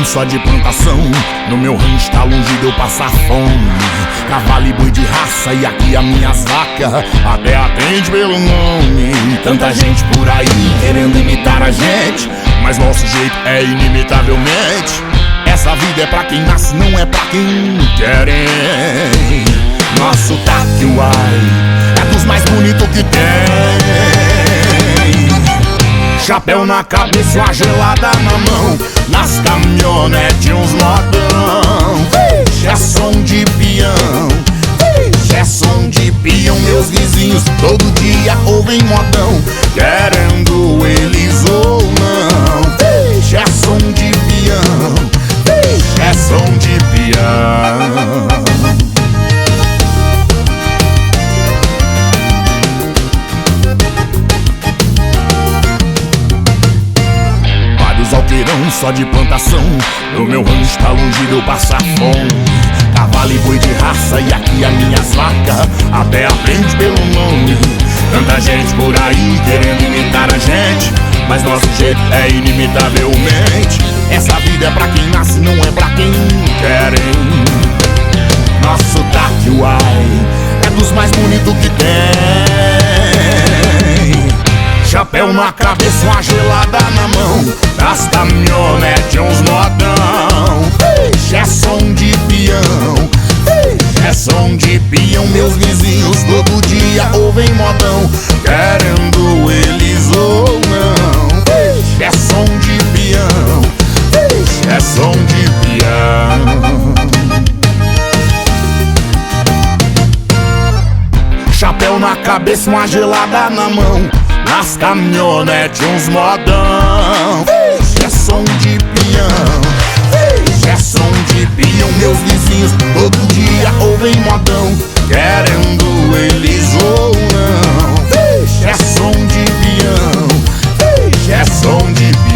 alterão só de plantação. No meu rancho tá longe de eu passar fome. Cavalo e boi de raça e aqui as minhas vacas até atende pelo nome. Tanta gente por aí querendo imitar a gente, mas nosso jeito é inimitavelmente. Essa vida é pra quem nasce, não é pra quem querem. Nosso taque, uai, é dos mais bonitos que tem. Chapéu na cabeça, uma gelada na mão. Nas caminhonetes uns modão. É som de peão, é som de peão. Meus vizinhos todo dia ouvem modão, querendo eles ou não. É som de peão, é som de peão. Alterão só de plantação. No meu rancho tá longe de eu passar fome. Cavalo e boi de raça e aqui as minhas vacas até aprende pelo nome. Tanta gente por aí querendo imitar a gente, mas nosso jeito é inimitavelmente. Essa vida é pra quem nasce, não é pra quem querem. Nosso taque, uai, é dos mais bonitos que tem. Chapéu na cabeça, uma gelada na mão. Das caminhonetes uns modão. É som de peão, é som de peão. Meus vizinhos todo dia ouvem modão, querendo eles ou não. É som de peão, é som de peão. Chapéu na cabeça, uma gelada na mão. Nas caminhonetes uns modão. É som de peão, é som de peão. Meus vizinhos todo dia ouvem modão, querendo eles ou não. É som de peão, é som de peão.